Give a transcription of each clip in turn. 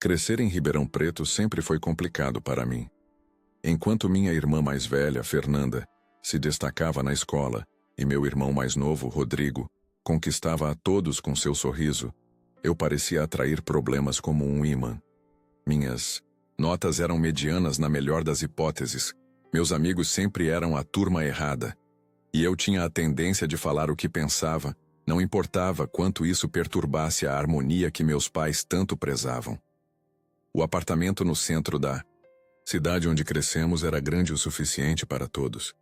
Crescer em Ribeirão Preto sempre foi complicado para mim. Enquanto minha irmã mais velha, Fernanda, se destacava na escola, e meu irmão mais novo, Rodrigo, conquistava a todos com seu sorriso, eu parecia atrair problemas como um ímã. Minhas notas eram medianas na melhor das hipóteses, meus amigos sempre eram a turma errada, e eu tinha a tendência de falar o que pensava, não importava quanto isso perturbasse a harmonia que meus pais tanto prezavam. O apartamento no centro da cidade onde crescemos era grande o suficiente para todos,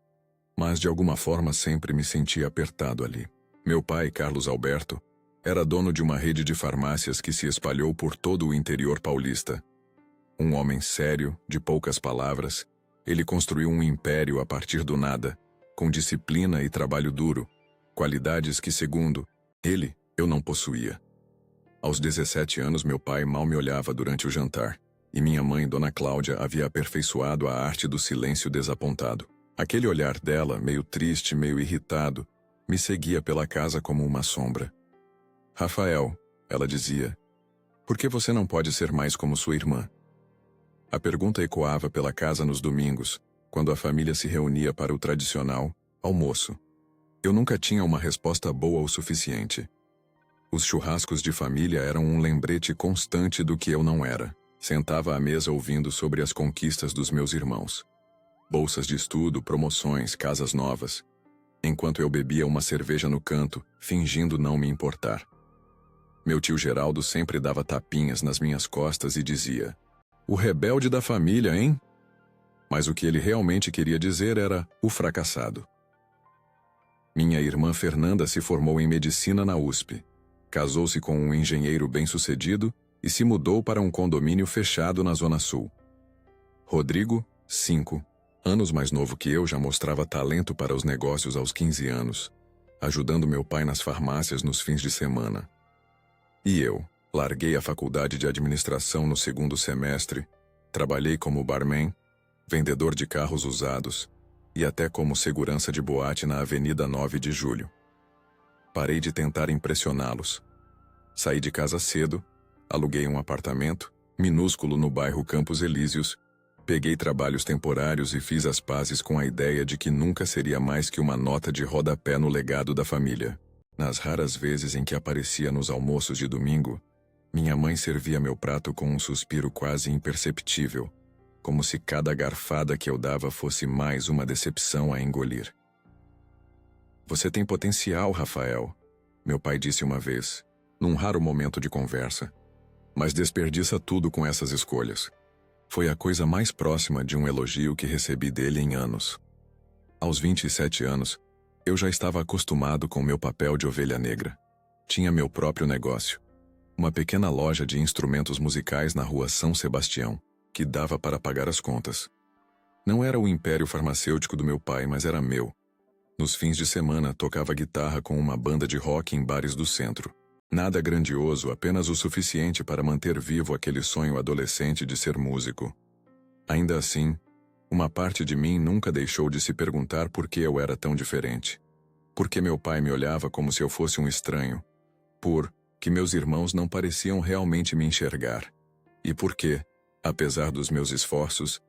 mas de alguma forma sempre me sentia apertado ali. Meu pai, Carlos Alberto, era dono de uma rede de farmácias que se espalhou por todo o interior paulista. Um homem sério, de poucas palavras, ele construiu um império a partir do nada, com disciplina e trabalho duro, qualidades que, segundo ele, eu não possuía. Aos 17 anos meu pai mal me olhava durante o jantar, e minha mãe, Dona Cláudia, havia aperfeiçoado a arte do silêncio desapontado. Aquele olhar dela, meio triste, meio irritado, me seguia pela casa como uma sombra. "Rafael", ela dizia, "por que você não pode ser mais como sua irmã?" A pergunta ecoava pela casa nos domingos, quando a família se reunia para o tradicional almoço. Eu nunca tinha uma resposta boa o suficiente. Os churrascos de família eram um lembrete constante do que eu não era. Sentava à mesa ouvindo sobre as conquistas dos meus irmãos. Bolsas de estudo, promoções, casas novas. Enquanto eu bebia uma cerveja no canto, fingindo não me importar. Meu tio Geraldo sempre dava tapinhas nas minhas costas e dizia: "O rebelde da família, hein?" Mas o que ele realmente queria dizer era o fracassado. Minha irmã Fernanda se formou em medicina na USP. Casou-se com um engenheiro bem-sucedido e se mudou para um condomínio fechado na Zona Sul. Rodrigo, 5 anos mais novo que eu, já mostrava talento para os negócios aos 15 anos, ajudando meu pai nas farmácias nos fins de semana. E eu, larguei a faculdade de administração no segundo semestre, trabalhei como barman, vendedor de carros usados e até como segurança de boate na Avenida 9 de Julho. Parei de tentar impressioná-los. Saí de casa cedo, aluguei um apartamento, minúsculo no bairro Campos Elíseos, peguei trabalhos temporários e fiz as pazes com a ideia de que nunca seria mais que uma nota de rodapé no legado da família. Nas raras vezes em que aparecia nos almoços de domingo, minha mãe servia meu prato com um suspiro quase imperceptível, como se cada garfada que eu dava fosse mais uma decepção a engolir. "Você tem potencial, Rafael", meu pai disse uma vez, num raro momento de conversa, "mas desperdiça tudo com essas escolhas." Foi a coisa mais próxima de um elogio que recebi dele em anos. Aos 27 anos, eu já estava acostumado com meu papel de ovelha negra. Tinha meu próprio negócio. Uma pequena loja de instrumentos musicais na rua São Sebastião, que dava para pagar as contas. Não era o império farmacêutico do meu pai, mas era meu. Nos fins de semana, tocava guitarra com uma banda de rock em bares do centro. Nada grandioso, apenas o suficiente para manter vivo aquele sonho adolescente de ser músico. Ainda assim, uma parte de mim nunca deixou de se perguntar por que eu era tão diferente. Por que meu pai me olhava como se eu fosse um estranho? Por que meus irmãos não pareciam realmente me enxergar? E por que, apesar dos meus esforços,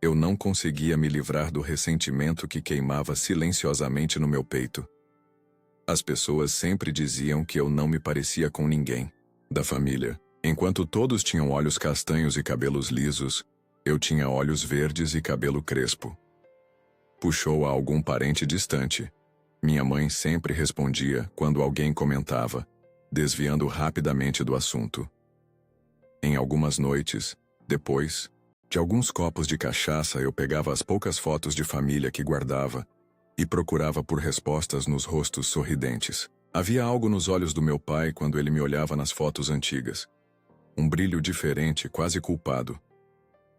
eu não conseguia me livrar do ressentimento que queimava silenciosamente no meu peito. As pessoas sempre diziam que eu não me parecia com ninguém da família. Enquanto todos tinham olhos castanhos e cabelos lisos, eu tinha olhos verdes e cabelo crespo. Puxou a algum parente distante. Minha mãe sempre respondia quando alguém comentava, desviando rapidamente do assunto. Em algumas noites, depois de alguns copos de cachaça, eu pegava as poucas fotos de família que guardava e procurava por respostas nos rostos sorridentes. Havia algo nos olhos do meu pai quando ele me olhava nas fotos antigas. Um brilho diferente, quase culpado.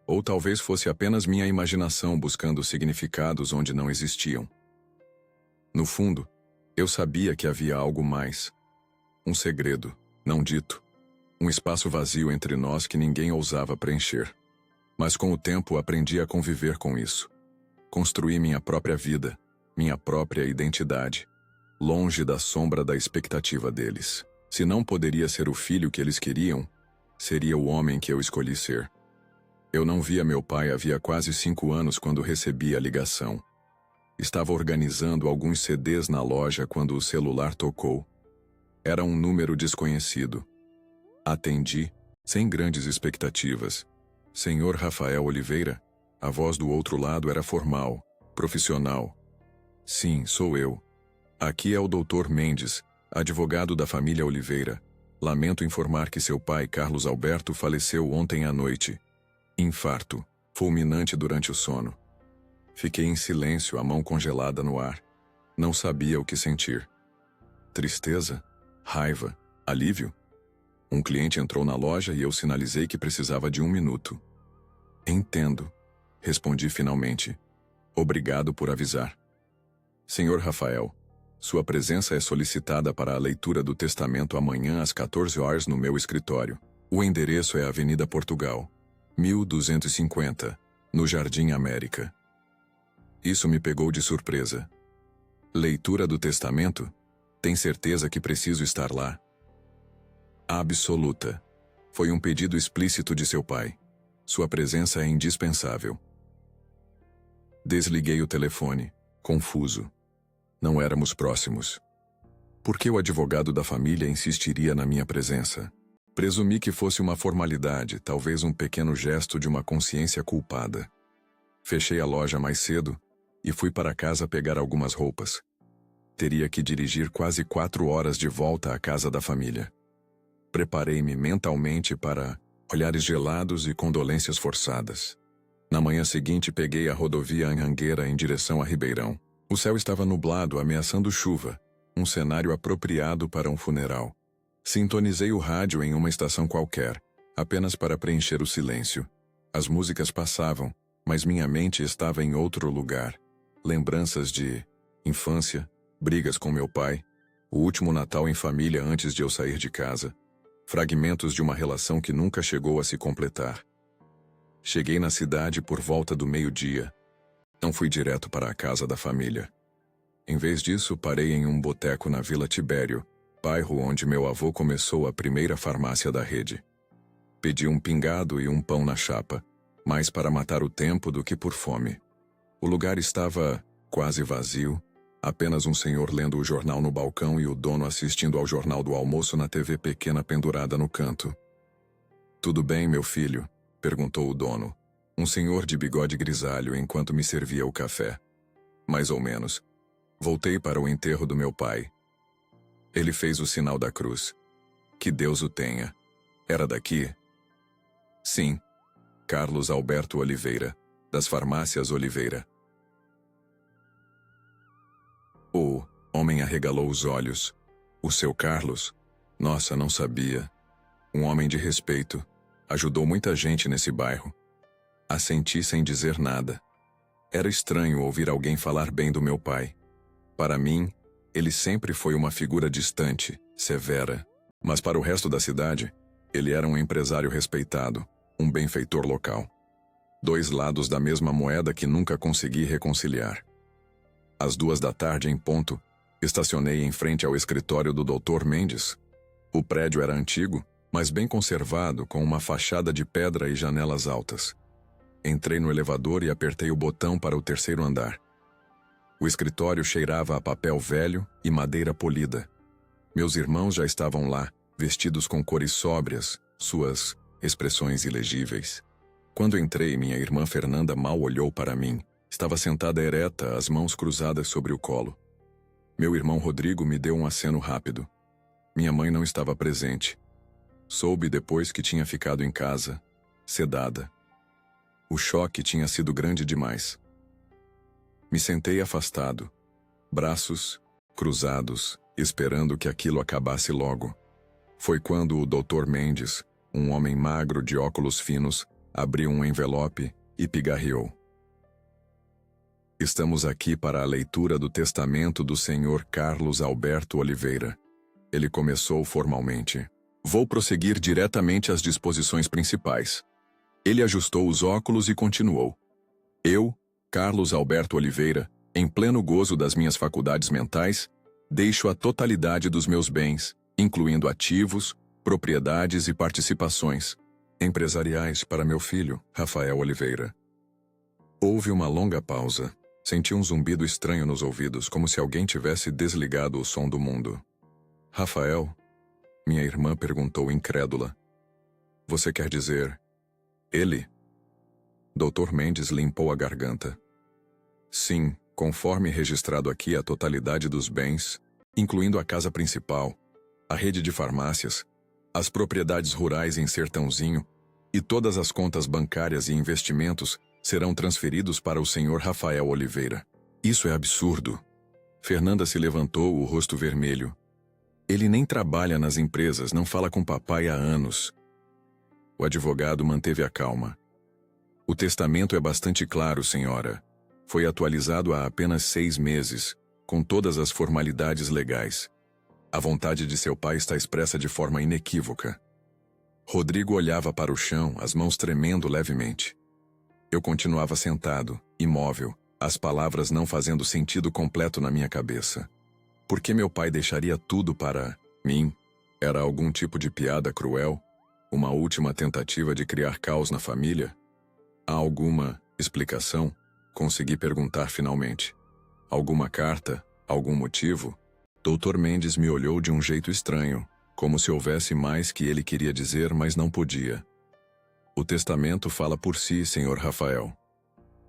Ou talvez fosse apenas minha imaginação buscando significados onde não existiam. No fundo, eu sabia que havia algo mais. Um segredo, não dito. Um espaço vazio entre nós que ninguém ousava preencher. Mas com o tempo aprendi a conviver com isso. Construí minha própria vida, minha própria identidade, longe da sombra da expectativa deles. Se não poderia ser o filho que eles queriam, seria o homem que eu escolhi ser. Eu não via meu pai havia quase 5 anos quando recebi a ligação. Estava organizando alguns CDs na loja quando o celular tocou. Era um número desconhecido. Atendi, sem grandes expectativas. Senhor Rafael Oliveira? A voz do outro lado era formal, profissional. Sim, sou eu. Aqui é o Dr. Mendes, advogado da família Oliveira. Lamento informar que seu pai, Carlos Alberto, faleceu ontem à noite. Infarto, fulminante durante o sono. Fiquei em silêncio, a mão congelada no ar. Não sabia o que sentir. Tristeza? Raiva? Alívio? Um cliente entrou na loja e eu sinalizei que precisava de 1 minuto. Entendo, respondi finalmente. Obrigado por avisar. Senhor Rafael, sua presença é solicitada para a leitura do testamento amanhã às 14 horas no meu escritório. O endereço é Avenida Portugal, 1250, no Jardim América. Isso me pegou de surpresa. Leitura do testamento? Tem certeza que preciso estar lá? Absoluta. Foi um pedido explícito de seu pai. Sua presença é indispensável. Desliguei o telefone, confuso. Não éramos próximos. Por que o advogado da família insistiria na minha presença? Presumi que fosse uma formalidade, talvez um pequeno gesto de uma consciência culpada. Fechei a loja mais cedo e fui para casa pegar algumas roupas. Teria que dirigir quase 4 horas de volta à casa da família. Preparei-me mentalmente para olhares gelados e condolências forçadas. Na manhã seguinte peguei a rodovia Anhanguera em direção a Ribeirão. O céu estava nublado, ameaçando chuva, um cenário apropriado para um funeral. Sintonizei o rádio em uma estação qualquer, apenas para preencher o silêncio. As músicas passavam, mas minha mente estava em outro lugar. Lembranças de infância, brigas com meu pai, o último Natal em família antes de eu sair de casa, fragmentos de uma relação que nunca chegou a se completar. Cheguei na cidade por volta do meio-dia. Não fui direto para a casa da família. Em vez disso, parei em um boteco na Vila Tibério, bairro onde meu avô começou a primeira farmácia da rede. Pedi um pingado e um pão na chapa, mais para matar o tempo do que por fome. O lugar estava quase vazio, apenas um senhor lendo o jornal no balcão e o dono assistindo ao jornal do almoço na TV pequena pendurada no canto. "Tudo bem, meu filho?" perguntou o dono, um senhor de bigode grisalho enquanto me servia o café. "Mais ou menos. Voltei para o enterro do meu pai." Ele fez o sinal da cruz. "Que Deus o tenha. Era daqui?" "Sim. Carlos Alberto Oliveira, das farmácias Oliveira." O homem arregalou os olhos. "O seu Carlos? Nossa, não sabia. Um homem de respeito. Ajudou muita gente nesse bairro." Assenti sem dizer nada. Era estranho ouvir alguém falar bem do meu pai. Para mim, ele sempre foi uma figura distante, severa. Mas para o resto da cidade, ele era um empresário respeitado, um benfeitor local. 2 lados da mesma moeda que nunca consegui reconciliar. Às 2 da tarde em ponto, estacionei em frente ao escritório do Dr. Mendes. O prédio era antigo, mas bem conservado, com uma fachada de pedra e janelas altas. Entrei no elevador e apertei o botão para o 3º andar. O escritório cheirava a papel velho e madeira polida. Meus irmãos já estavam lá, vestidos com cores sóbrias, suas expressões ilegíveis. Quando entrei, minha irmã Fernanda mal olhou para mim. Estava sentada ereta, as mãos cruzadas sobre o colo. Meu irmão Rodrigo me deu um aceno rápido. Minha mãe não estava presente. Soube depois que tinha ficado em casa, sedada. O choque tinha sido grande demais. Me sentei afastado, braços cruzados, esperando que aquilo acabasse logo. Foi quando o Dr. Mendes, um homem magro de óculos finos, abriu um envelope e pigarreou. "Estamos aqui para a leitura do testamento do Sr. Carlos Alberto Oliveira." Ele começou formalmente. "Vou prosseguir diretamente às disposições principais." Ele ajustou os óculos e continuou. "Eu, Carlos Alberto Oliveira, em pleno gozo das minhas faculdades mentais, deixo a totalidade dos meus bens, incluindo ativos, propriedades e participações, empresariais para meu filho, Rafael Oliveira. Houve uma longa pausa. Senti um zumbido estranho nos ouvidos, como se alguém tivesse desligado o som do mundo. Rafael? Minha irmã perguntou incrédula. Você quer dizer... ele? Dr. Mendes limpou a garganta. Sim, conforme registrado aqui a totalidade dos bens, incluindo a casa principal, a rede de farmácias, as propriedades rurais em Sertãozinho e todas as contas bancárias e investimentos serão transferidos para o senhor Rafael Oliveira. Isso é absurdo. Fernanda se levantou, o rosto vermelho. Ele nem trabalha nas empresas, não fala com papai há anos. O advogado manteve a calma. O testamento é bastante claro, senhora. Foi atualizado há apenas 6 meses, com todas as formalidades legais. A vontade de seu pai está expressa de forma inequívoca. Rodrigo olhava para o chão, as mãos tremendo levemente. Eu continuava sentado, imóvel, as palavras não fazendo sentido completo na minha cabeça. Por que meu pai deixaria tudo para mim? Era algum tipo de piada cruel? Uma última tentativa de criar caos na família? Há alguma explicação? Consegui perguntar finalmente. Alguma carta? Algum motivo? Dr. Mendes me olhou de um jeito estranho, como se houvesse mais que ele queria dizer, mas não podia. O testamento fala por si, Sr. Rafael.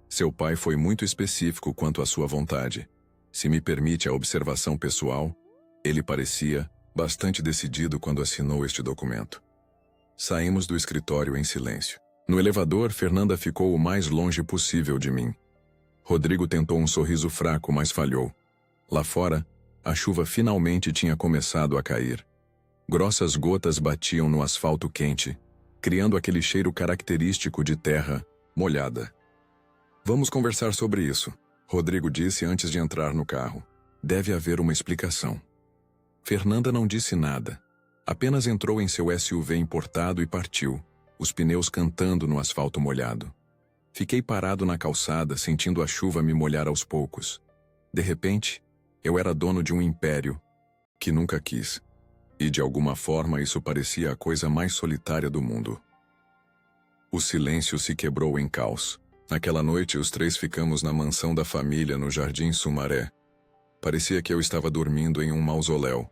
Seu pai foi muito específico quanto à sua vontade. Se me permite a observação pessoal, ele parecia bastante decidido quando assinou este documento. Saímos do escritório em silêncio. No elevador, Fernanda ficou o mais longe possível de mim. Rodrigo tentou um sorriso fraco, mas falhou. Lá fora, a chuva finalmente tinha começado a cair. Grossas gotas batiam no asfalto quente, criando aquele cheiro característico de terra molhada. Vamos conversar sobre isso, Rodrigo disse antes de entrar no carro. Deve haver uma explicação. Fernanda não disse nada. Apenas entrou em seu SUV importado e partiu, os pneus cantando no asfalto molhado. Fiquei parado na calçada, sentindo a chuva me molhar aos poucos. De repente, eu era dono de um império que nunca quis. E de alguma forma isso parecia a coisa mais solitária do mundo. O silêncio se quebrou em caos. Naquela noite, os 3 ficamos na mansão da família no Jardim Sumaré. Parecia que eu estava dormindo em um mausoléu.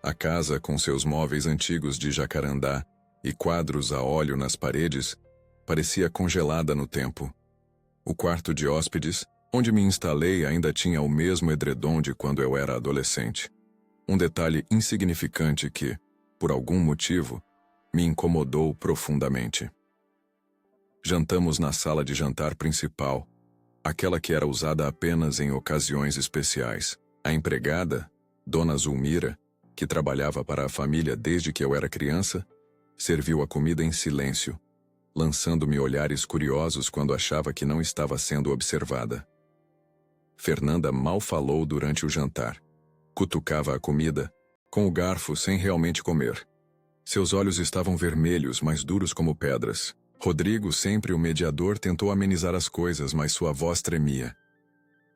A casa, com seus móveis antigos de jacarandá e quadros a óleo nas paredes, parecia congelada no tempo. O quarto de hóspedes, onde me instalei, ainda tinha o mesmo edredom de quando eu era adolescente. Um detalhe insignificante que, por algum motivo, me incomodou profundamente. Jantamos na sala de jantar principal, aquela que era usada apenas em ocasiões especiais. A empregada, Dona Zulmira, que trabalhava para a família desde que eu era criança, serviu a comida em silêncio, lançando-me olhares curiosos quando achava que não estava sendo observada. Fernanda mal falou durante o jantar. Cutucava a comida, com o garfo sem realmente comer. Seus olhos estavam vermelhos, mas duros como pedras. Rodrigo, sempre o mediador, tentou amenizar as coisas, mas sua voz tremia.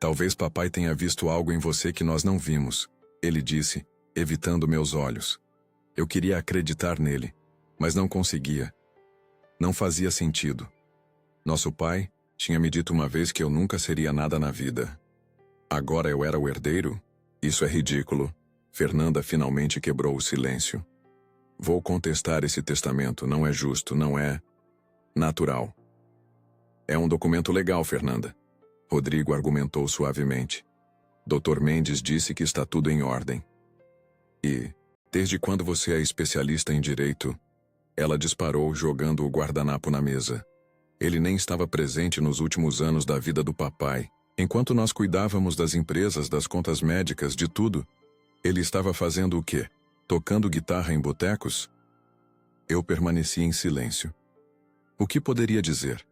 Talvez papai tenha visto algo em você que nós não vimos, ele disse, evitando meus olhos. Eu queria acreditar nele, mas não conseguia. Não fazia sentido. Nosso pai tinha me dito uma vez que eu nunca seria nada na vida. Agora eu era o herdeiro? Isso é ridículo. Fernanda finalmente quebrou o silêncio. Vou contestar esse testamento, não é justo, não é natural. É um documento legal, Fernanda. Rodrigo argumentou suavemente. Dr. Mendes disse que está tudo em ordem. E, desde quando você é especialista em direito? Ela disparou, jogando o guardanapo na mesa. Ele nem estava presente nos últimos anos da vida do papai. Enquanto nós cuidávamos das empresas, das contas médicas, de tudo, ele estava fazendo o quê? Tocando guitarra em botecos? Eu permaneci em silêncio. O que poderia dizer?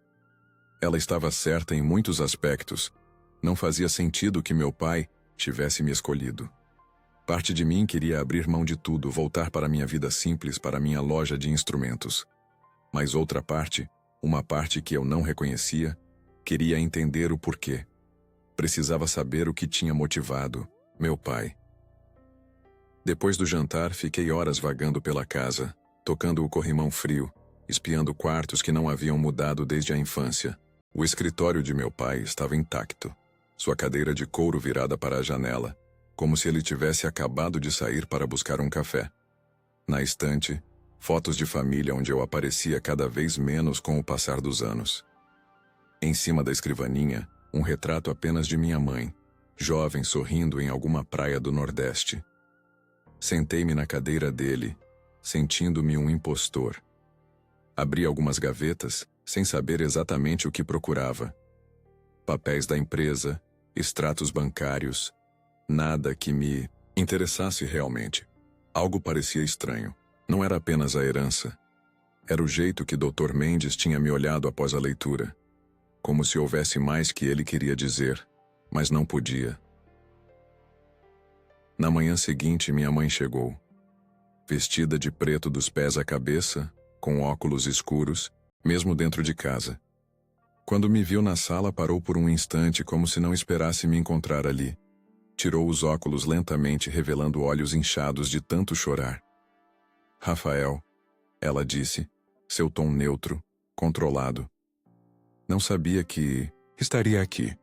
Ela estava certa em muitos aspectos. Não fazia sentido que meu pai tivesse me escolhido. Parte de mim queria abrir mão de tudo, voltar para minha vida simples, para minha loja de instrumentos. Mas outra parte, uma parte que eu não reconhecia, queria entender o porquê. Precisava saber o que tinha motivado meu pai. Depois do jantar, fiquei horas vagando pela casa, tocando o corrimão frio, espiando quartos que não haviam mudado desde a infância. O escritório de meu pai estava intacto, sua cadeira de couro virada para a janela, como se ele tivesse acabado de sair para buscar um café. Na estante, fotos de família onde eu aparecia cada vez menos com o passar dos anos. Em cima da escrivaninha, um retrato apenas de minha mãe, jovem sorrindo em alguma praia do Nordeste. Sentei-me na cadeira dele, sentindo-me um impostor. Abri algumas gavetas, sem saber exatamente o que procurava. Papéis da empresa, extratos bancários, nada que me interessasse realmente. Algo parecia estranho. Não era apenas a herança. Era o jeito que Dr. Mendes tinha me olhado após a leitura. Como se houvesse mais que ele queria dizer, mas não podia. Na manhã seguinte, minha mãe chegou. Vestida de preto dos pés à cabeça, com óculos escuros, mesmo dentro de casa. Quando me viu na sala, parou por um instante como se não esperasse me encontrar ali. Tirou os óculos lentamente, revelando olhos inchados de tanto chorar. Rafael, ela disse, seu tom neutro, controlado. Não sabia que estaria aqui.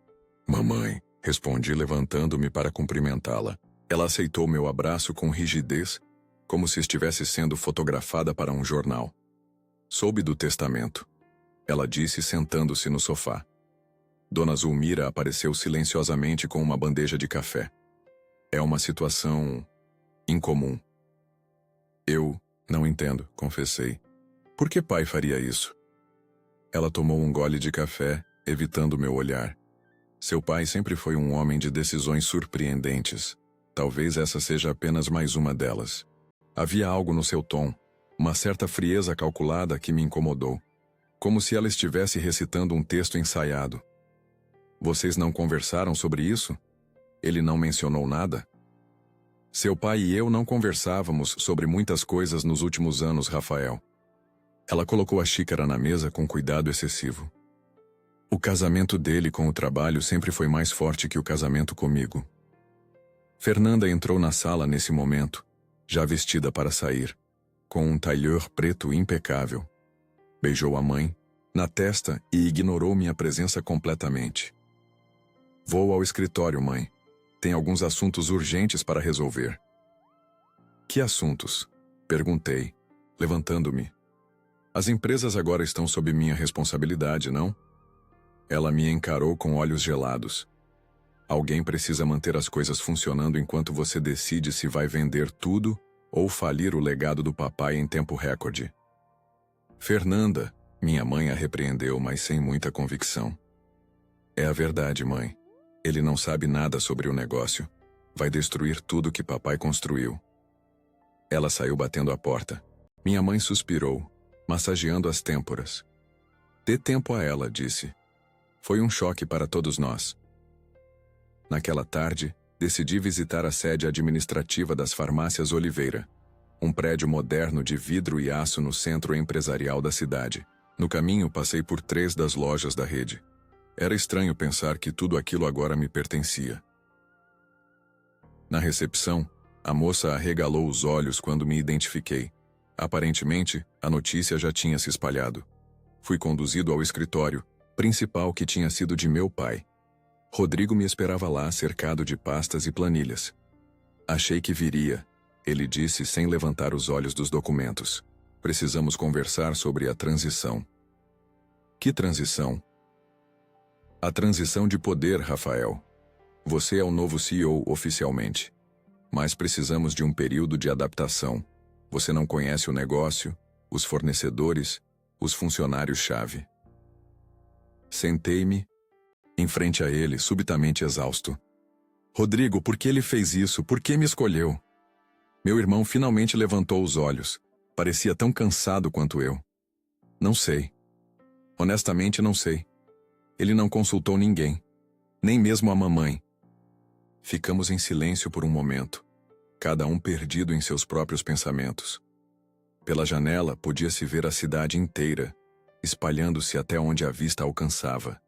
Mamãe, respondi levantando-me para cumprimentá-la. Ela aceitou meu abraço com rigidez, como se estivesse sendo fotografada para um jornal. Soube do testamento. Ela disse sentando-se no sofá. Dona Zulmira apareceu silenciosamente com uma bandeja de café. É uma situação incomum. Eu não entendo, confessei. Por que pai faria isso? Ela tomou um gole de café, evitando meu olhar. Seu pai sempre foi um homem de decisões surpreendentes. Talvez essa seja apenas mais uma delas. Havia algo no seu tom, uma certa frieza calculada que me incomodou. Como se ela estivesse recitando um texto ensaiado. Vocês não conversaram sobre isso? Ele não mencionou nada? Seu pai e eu não conversávamos sobre muitas coisas nos últimos anos, Rafael. Ela colocou a xícara na mesa com cuidado excessivo. O casamento dele com o trabalho sempre foi mais forte que o casamento comigo. Fernanda entrou na sala nesse momento, já vestida para sair, com um tailleur preto impecável. Beijou a mãe, na testa, e ignorou minha presença completamente. Vou ao escritório, mãe. Tem alguns assuntos urgentes para resolver. Que assuntos? Perguntei, levantando-me. As empresas agora estão sob minha responsabilidade, não? Ela me encarou com olhos gelados. Alguém precisa manter as coisas funcionando enquanto você decide se vai vender tudo ou falir o legado do papai em tempo recorde. Fernanda, minha mãe a repreendeu, mas sem muita convicção. É a verdade, mãe. Ele não sabe nada sobre o negócio. Vai destruir tudo que papai construiu. Ela saiu batendo a porta. Minha mãe suspirou, massageando as têmporas. Dê tempo a ela, disse. Foi um choque para todos nós. Naquela tarde, decidi visitar a sede administrativa das Farmácias Oliveira, um prédio moderno de vidro e aço no centro empresarial da cidade. No caminho, passei por 3 das lojas da rede. Era estranho pensar que tudo aquilo agora me pertencia. Na recepção, a moça arregalou os olhos quando me identifiquei. Aparentemente, a notícia já tinha se espalhado. Fui conduzido ao escritório, principal que tinha sido de meu pai. Rodrigo me esperava lá, cercado de pastas e planilhas. Achei que viria, ele disse sem levantar os olhos dos documentos. Precisamos conversar sobre a transição. Que transição? A transição de poder, Rafael. Você é o novo CEO oficialmente. Mas precisamos de um período de adaptação. Você não conhece o negócio, os fornecedores, os funcionários-chave. Sentei-me em frente a ele, subitamente exausto. Rodrigo, por que ele fez isso? Por que me escolheu? Meu irmão finalmente levantou os olhos. Parecia tão cansado quanto eu. Não sei. Honestamente, não sei. Ele não consultou ninguém, nem mesmo a mamãe. Ficamos em silêncio por um momento, cada um perdido em seus próprios pensamentos. Pela janela podia-se ver a cidade inteira, espalhando-se até onde a vista alcançava.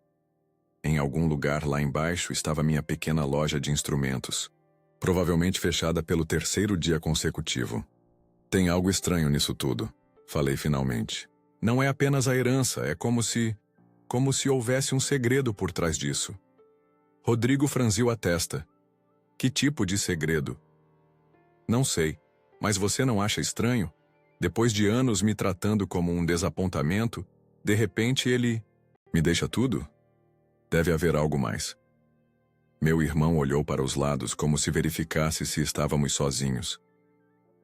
Em algum lugar lá embaixo estava minha pequena loja de instrumentos, provavelmente fechada pelo 3º dia consecutivo. Tem algo estranho nisso tudo, falei finalmente. Não é apenas a herança, é como se houvesse um segredo por trás disso. Rodrigo franziu a testa. Que tipo de segredo? Não sei, mas você não acha estranho? Depois de anos me tratando como um desapontamento, de repente ele me deixa tudo? Deve haver algo mais. Meu irmão olhou para os lados como se verificasse se estávamos sozinhos.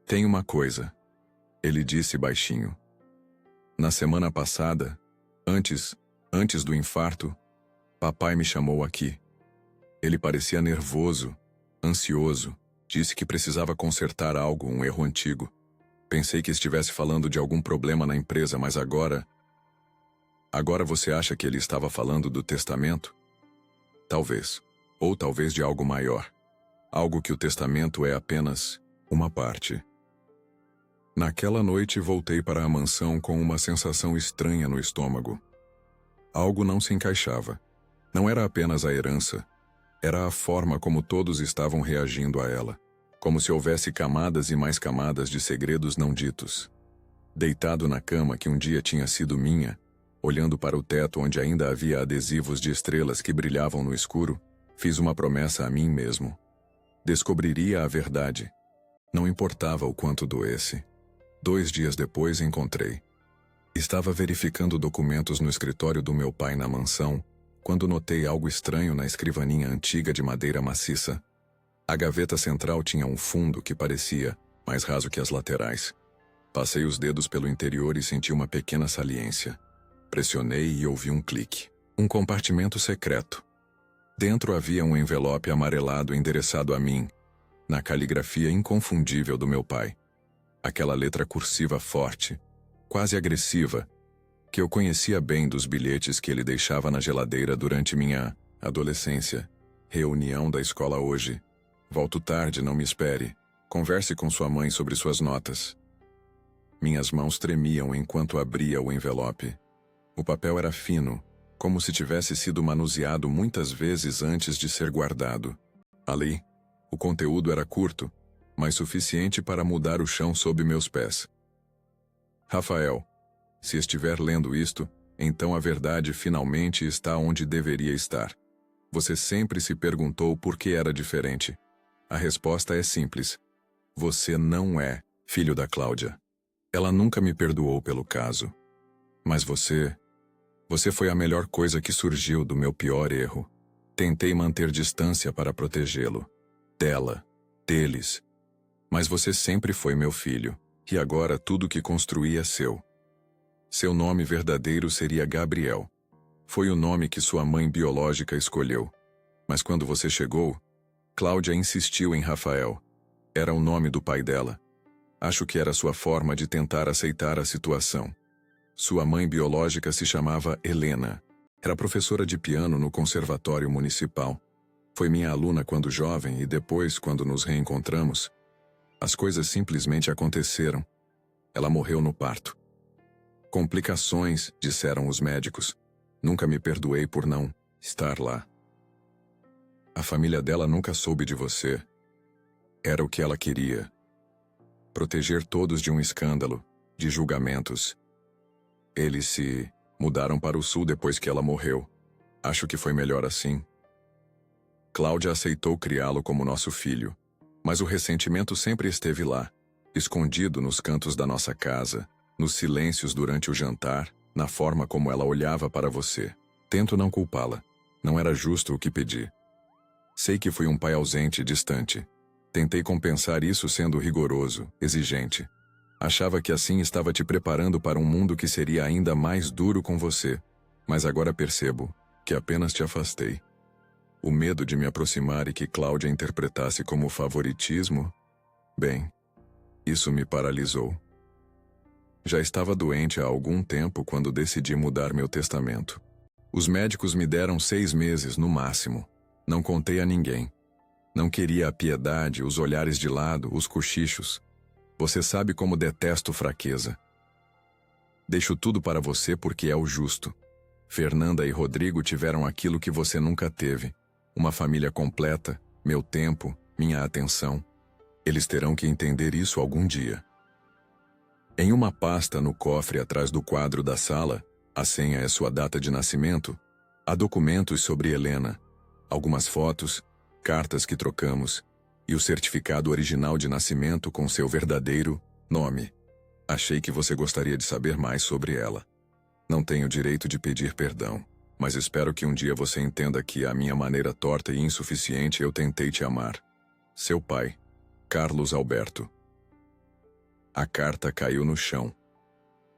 Tem uma coisa, ele disse baixinho. Na semana passada, antes do infarto, papai me chamou aqui. Ele parecia nervoso, ansioso, disse que precisava consertar algo, um erro antigo. Pensei que estivesse falando de algum problema na empresa, mas agora... Agora você acha que ele estava falando do testamento? Talvez. Ou talvez de algo maior. Algo que o testamento é apenas uma parte. Naquela noite voltei para a mansão com uma sensação estranha no estômago. Algo não se encaixava. Não era apenas a herança. Era a forma como todos estavam reagindo a ela. Como se houvesse camadas e mais camadas de segredos não ditos. Deitado na cama que um dia tinha sido minha, olhando para o teto onde ainda havia adesivos de estrelas que brilhavam no escuro, fiz uma promessa a mim mesmo. Descobriria a verdade. Não importava o quanto doesse. 2 dias depois encontrei. Estava verificando documentos no escritório do meu pai na mansão, quando notei algo estranho na escrivaninha antiga de madeira maciça. A gaveta central tinha um fundo que parecia mais raso que as laterais. Passei os dedos pelo interior e senti uma pequena saliência. Pressionei e ouvi um clique. Um compartimento secreto. Dentro havia um envelope amarelado endereçado a mim, na caligrafia inconfundível do meu pai. Aquela letra cursiva forte, quase agressiva, que eu conhecia bem dos bilhetes que ele deixava na geladeira durante minha adolescência. Reunião da escola hoje. Volto tarde, não me espere. Converse com sua mãe sobre suas notas. Minhas mãos tremiam enquanto abria o envelope. O papel era fino, como se tivesse sido manuseado muitas vezes antes de ser guardado. Ali, o conteúdo era curto, mas suficiente para mudar o chão sob meus pés. Rafael, se estiver lendo isto, então a verdade finalmente está onde deveria estar. Você sempre se perguntou por que era diferente. A resposta é simples. Você não é filho da Cláudia. Ela nunca me perdoou pelo caso. Mas você foi a melhor coisa que surgiu do meu pior erro. Tentei manter distância para protegê-lo. Dela, deles. Mas você sempre foi meu filho, e agora tudo que construí é seu. Seu nome verdadeiro seria Gabriel. Foi o nome que sua mãe biológica escolheu. Mas quando você chegou, Cláudia insistiu em Rafael. Era o nome do pai dela. Acho que era sua forma de tentar aceitar a situação. Sua mãe biológica se chamava Helena. Era professora de piano no Conservatório Municipal. Foi minha aluna quando jovem e depois, quando nos reencontramos, as coisas simplesmente aconteceram. Ela morreu no parto. Complicações, disseram os médicos. Nunca me perdoei por não estar lá. A família dela nunca soube de você. Era o que ela queria. Proteger todos de um escândalo, de julgamentos. Eles se mudaram para o sul depois que ela morreu. Acho que foi melhor assim. Cláudia aceitou criá-lo como nosso filho, mas o ressentimento sempre esteve lá, escondido nos cantos da nossa casa, nos silêncios durante o jantar, na forma como ela olhava para você. Tento não culpá-la. Não era justo o que pedi. Sei que fui um pai ausente e distante. Tentei compensar isso sendo rigoroso, exigente. Achava que assim estava te preparando para um mundo que seria ainda mais duro com você. Mas agora percebo que apenas te afastei. O medo de me aproximar e que Cláudia interpretasse como favoritismo, bem, isso me paralisou. Já estava doente há algum tempo quando decidi mudar meu testamento. Os médicos me deram 6 meses no máximo. Não contei a ninguém. Não queria a piedade, os olhares de lado, os cochichos. Você sabe como detesto fraqueza. Deixo tudo para você porque é o justo. Fernanda e Rodrigo tiveram aquilo que você nunca teve. Uma família completa, meu tempo, minha atenção. Eles terão que entender isso algum dia. Em uma pasta no cofre atrás do quadro da sala, a senha é sua data de nascimento, há documentos sobre Helena, algumas fotos, cartas que trocamos e o certificado original de nascimento com seu verdadeiro nome. Achei que você gostaria de saber mais sobre ela. Não tenho direito de pedir perdão, mas espero que um dia você entenda que, à minha maneira torta e insuficiente, eu tentei te amar. Seu pai, Carlos Alberto. A carta caiu no chão.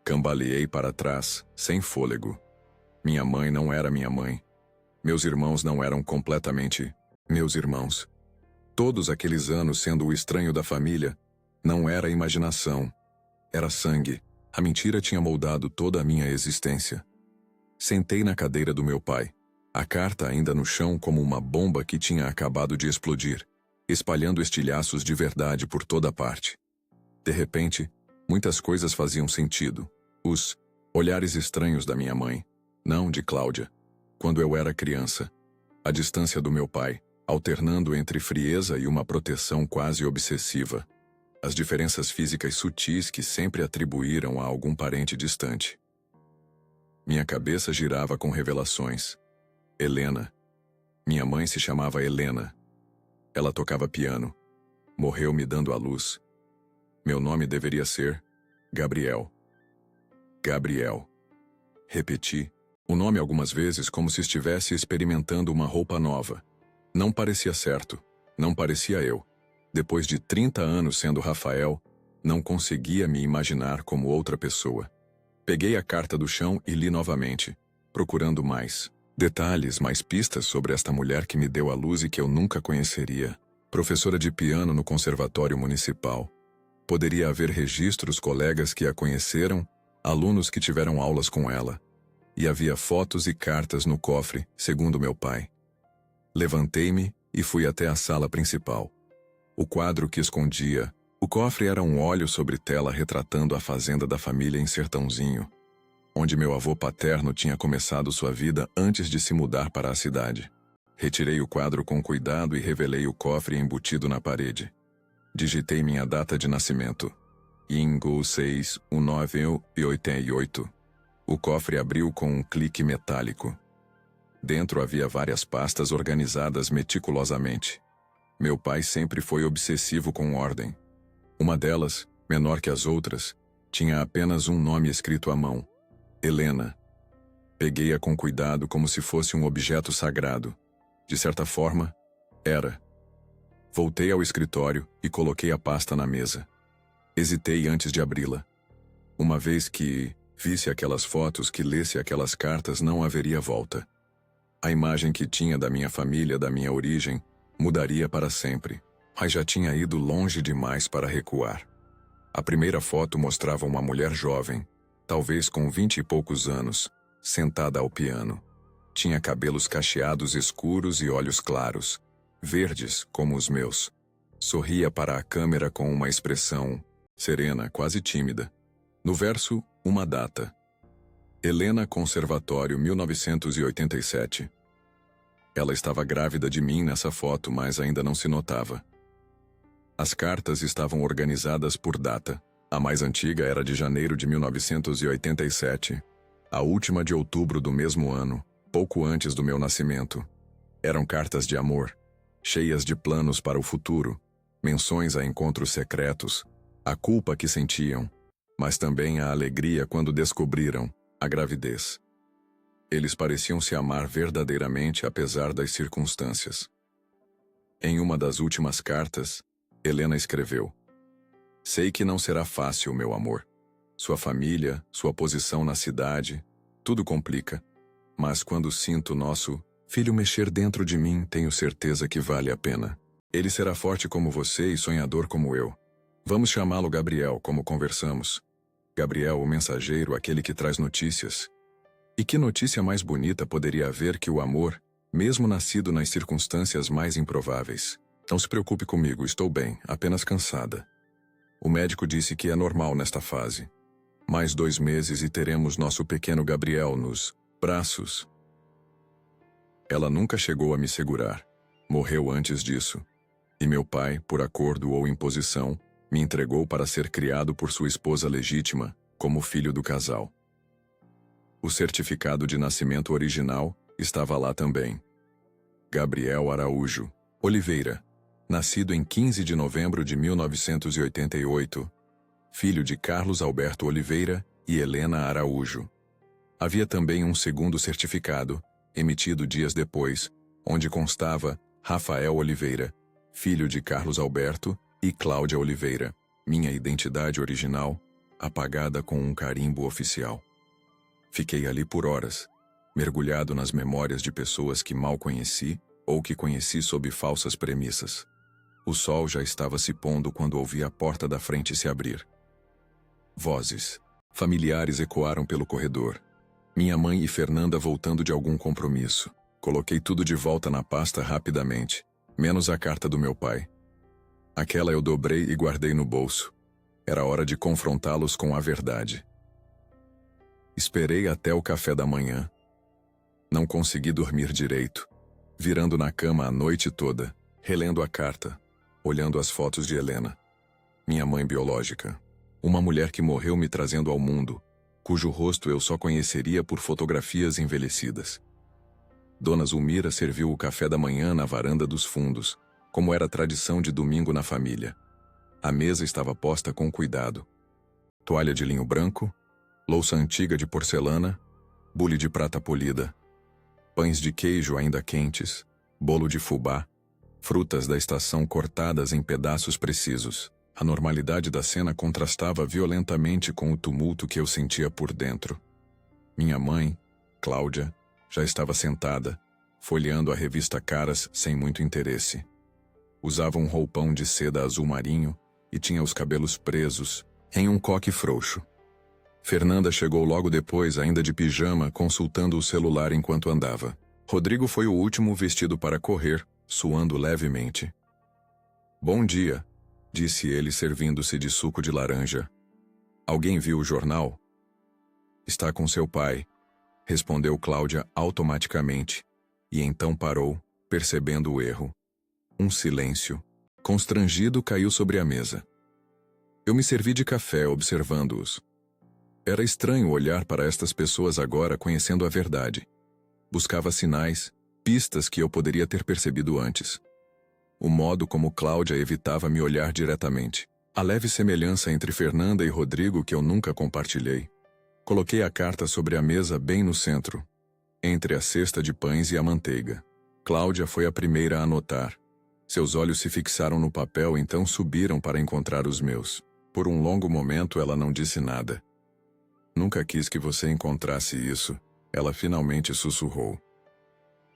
Cambaleei para trás, sem fôlego. Minha mãe não era minha mãe. Meus irmãos não eram completamente meus irmãos. Todos aqueles anos sendo o estranho da família, não era imaginação. Era sangue. A mentira tinha moldado toda a minha existência. Sentei na cadeira do meu pai, a carta ainda no chão como uma bomba que tinha acabado de explodir, espalhando estilhaços de verdade por toda parte. De repente, muitas coisas faziam sentido. Os olhares estranhos da minha mãe, não de Cláudia, quando eu era criança. A distância do meu pai, alternando entre frieza e uma proteção quase obsessiva. As diferenças físicas sutis que sempre atribuíram a algum parente distante. Minha cabeça girava com revelações. Helena. Minha mãe se chamava Helena. Ela tocava piano. Morreu me dando à luz. Meu nome deveria ser Gabriel. Gabriel. Repeti o nome algumas vezes como se estivesse experimentando uma roupa nova. Não parecia certo. Não parecia eu. Depois de 30 anos sendo Rafael, não conseguia me imaginar como outra pessoa. Peguei a carta do chão e li novamente, procurando mais detalhes, mais pistas sobre esta mulher que me deu a luz e que eu nunca conheceria. Professora de piano no Conservatório Municipal. Poderia haver registros, colegas que a conheceram, alunos que tiveram aulas com ela. E havia fotos e cartas no cofre, segundo meu pai. Levantei-me e fui até a sala principal. O quadro que escondia o cofre era um óleo sobre tela retratando a fazenda da família em Sertãozinho, onde meu avô paterno tinha começado sua vida antes de se mudar para a cidade. Retirei o quadro com cuidado e revelei o cofre embutido na parede. Digitei minha data de nascimento. Ingo 6, 1988. O cofre abriu com um clique metálico. Dentro havia várias pastas organizadas meticulosamente. Meu pai sempre foi obsessivo com ordem. Uma delas, menor que as outras, tinha apenas um nome escrito à mão: Helena. Peguei-a com cuidado como se fosse um objeto sagrado. De certa forma, era. Voltei ao escritório e coloquei a pasta na mesa. Hesitei antes de abri-la. Uma vez que visse aquelas fotos, que lesse aquelas cartas, não haveria volta. A imagem que tinha da minha família, da minha origem, mudaria para sempre. Mas já tinha ido longe demais para recuar. A primeira foto mostrava uma mulher jovem, talvez com 20 e poucos anos, sentada ao piano. Tinha cabelos cacheados escuros e olhos claros, verdes como os meus. Sorria para a câmera com uma expressão serena, quase tímida. No verso, uma data. Helena Conservatório, 1987. Ela estava grávida de mim nessa foto, mas ainda não se notava. As cartas estavam organizadas por data. A mais antiga era de janeiro de 1987. A última de outubro do mesmo ano, pouco antes do meu nascimento. Eram cartas de amor, cheias de planos para o futuro, menções a encontros secretos, a culpa que sentiam, mas também a alegria quando descobriram a gravidez. Eles pareciam se amar verdadeiramente apesar das circunstâncias. Em uma das últimas cartas, Helena escreveu: Sei que não será fácil, meu amor. Sua família, sua posição na cidade, tudo complica. Mas quando sinto nosso filho mexer dentro de mim, tenho certeza que vale a pena. Ele será forte como você e sonhador como eu. Vamos chamá-lo Gabriel, como conversamos. Gabriel, o mensageiro, aquele que traz notícias. E que notícia mais bonita poderia haver que o amor, mesmo nascido nas circunstâncias mais improváveis? Não se preocupe comigo, estou bem, apenas cansada. O médico disse que é normal nesta fase. Mais 2 meses e teremos nosso pequeno Gabriel nos braços. Ela nunca chegou a me segurar. Morreu antes disso. E meu pai, por acordo ou imposição, Me entregou para ser criado por sua esposa legítima, como filho do casal. O certificado de nascimento original estava lá também. Gabriel Araújo Oliveira, nascido em 15 de novembro de 1988, filho de Carlos Alberto Oliveira e Helena Araújo. Havia também um segundo certificado, emitido dias depois, onde constava Rafael Oliveira, filho de Carlos Alberto e Cláudia Oliveira, minha identidade original, apagada com um carimbo oficial. Fiquei ali por horas, mergulhado nas memórias de pessoas que mal conheci ou que conheci sob falsas premissas. O sol já estava se pondo quando ouvi a porta da frente se abrir. Vozes familiares ecoaram pelo corredor. Minha mãe e Fernanda voltando de algum compromisso. Coloquei tudo de volta na pasta rapidamente, menos a carta do meu pai. Aquela eu dobrei e guardei no bolso. Era hora de confrontá-los com a verdade. Esperei até o café da manhã. Não consegui dormir direito, virando na cama a noite toda, relendo a carta, olhando as fotos de Helena, minha mãe biológica, uma mulher que morreu me trazendo ao mundo, cujo rosto eu só conheceria por fotografias envelhecidas. Dona Zulmira serviu o café da manhã na varanda dos fundos, como era tradição de domingo na família. A mesa estava posta com cuidado. Toalha de linho branco, louça antiga de porcelana, bule de prata polida, pães de queijo ainda quentes, bolo de fubá, frutas da estação cortadas em pedaços precisos. A normalidade da cena contrastava violentamente com o tumulto que eu sentia por dentro. Minha mãe, Cláudia, já estava sentada, folheando a revista Caras sem muito interesse. Usava um roupão de seda azul marinho e tinha os cabelos presos em um coque frouxo. Fernanda chegou logo depois, ainda de pijama, consultando o celular enquanto andava. Rodrigo foi o último vestido para correr, suando levemente. "Bom dia", disse ele, servindo-se de suco de laranja. "Alguém viu o jornal?" "Está com seu pai", respondeu Cláudia automaticamente, e então parou, percebendo o erro. Um silêncio, constrangido, caiu sobre a mesa. Eu me servi de café, observando-os. Era estranho olhar para estas pessoas agora conhecendo a verdade. Buscava sinais, pistas que eu poderia ter percebido antes. O modo como Cláudia evitava me olhar diretamente. A leve semelhança entre Fernanda e Rodrigo que eu nunca compartilhei. Coloquei a carta sobre a mesa bem no centro, entre a cesta de pães e a manteiga. Cláudia foi a primeira a notar. Seus olhos se fixaram no papel, então subiram para encontrar os meus. Por um longo momento ela não disse nada. "Nunca quis que você encontrasse isso", ela finalmente sussurrou.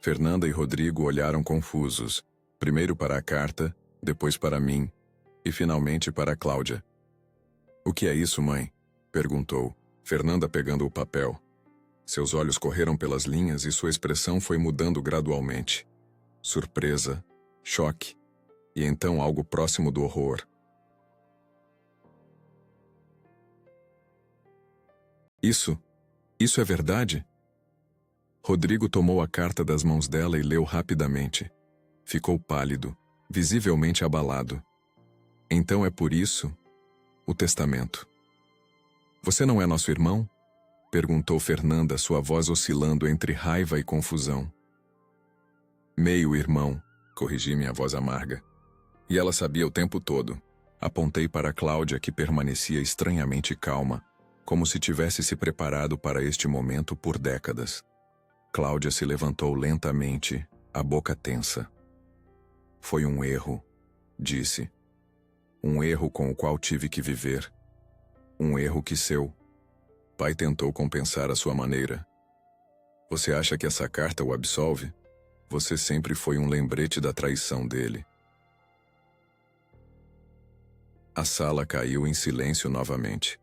Fernanda e Rodrigo olharam confusos, primeiro para a carta, depois para mim, e finalmente para Cláudia. "O que é isso, mãe?", perguntou, Fernanda pegando o papel. Seus olhos correram pelas linhas e sua expressão foi mudando gradualmente. Surpresa, choque, e então algo próximo do horror. Isso é verdade?" Rodrigo tomou a carta das mãos dela e leu rapidamente. Ficou pálido, visivelmente abalado. "Então é por isso? O testamento." "Você não é nosso irmão?", perguntou Fernanda, sua voz oscilando entre raiva e confusão. "Meio-irmão", corrigi minha voz amarga. E ela sabia o tempo todo. Apontei para Cláudia, que permanecia estranhamente calma, como se tivesse se preparado para este momento por décadas. Cláudia se levantou lentamente, a boca tensa. "Foi um erro", disse. "Um erro com o qual tive que viver. Um erro que seu pai tentou compensar à sua maneira. Você acha que essa carta o absolve? Você sempre foi um lembrete da traição dele." A sala caiu em silêncio novamente.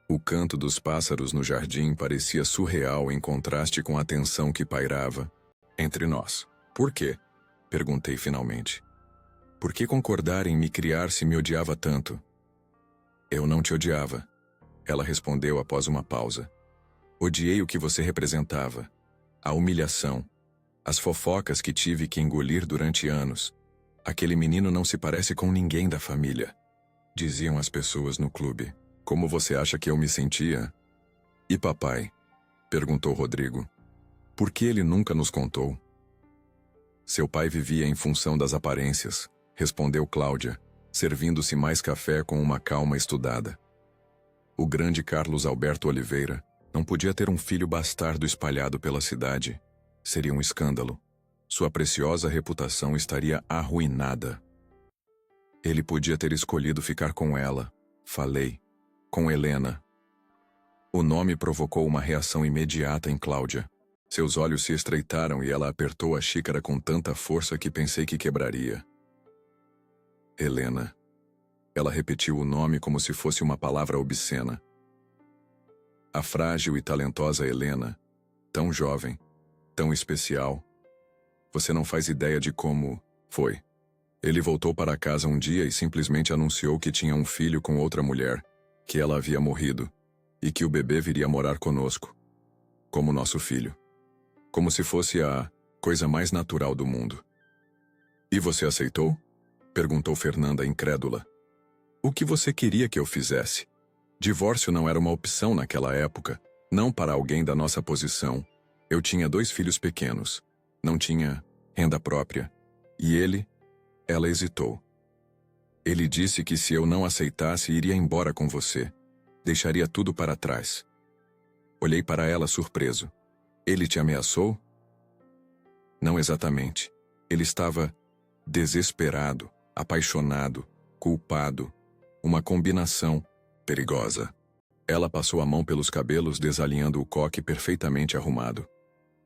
O canto dos pássaros no jardim parecia surreal em contraste com a tensão que pairava entre nós. "Por quê?", perguntei finalmente. "Por que concordar em me criar se me odiava tanto?" "Eu não te odiava", ela respondeu após uma pausa. "Odiei o que você representava. A humilhação. As fofocas que tive que engolir durante anos. Aquele menino não se parece com ninguém da família." diziam as pessoas no clube. Como você acha que eu me sentia? E papai? Perguntou Rodrigo. Por que ele nunca nos contou? Seu pai vivia em função das aparências, respondeu Cláudia, servindo-se mais café com uma calma estudada. O grande Carlos Alberto Oliveira não podia ter um filho bastardo espalhado pela cidade. Seria um escândalo. Sua preciosa reputação estaria arruinada. Ele podia ter escolhido ficar com ela, falei, com Helena. O nome provocou uma reação imediata em Cláudia. Seus olhos se estreitaram e ela apertou a xícara com tanta força que pensei que quebraria. Helena. Ela repetiu o nome como se fosse uma palavra obscena. A frágil e talentosa Helena, tão jovem, tão especial. Você não faz ideia de como foi. Ele voltou para casa um dia e simplesmente anunciou que tinha um filho com outra mulher, que ela havia morrido, e que o bebê viria morar conosco, como nosso filho. Como se fosse a coisa mais natural do mundo. E você aceitou? Perguntou Fernanda incrédula. O que você queria que eu fizesse? Divórcio não era uma opção naquela época, não para alguém da nossa posição. Eu tinha 2 filhos pequenos. Não tinha renda própria. E ela hesitou. Ele disse que se eu não aceitasse, iria embora com você. Deixaria tudo para trás. Olhei para ela surpreso. Ele te ameaçou? Não exatamente. Ele estava desesperado, apaixonado, culpado. Uma combinação perigosa. Ela passou a mão pelos cabelos, desalinhando o coque perfeitamente arrumado.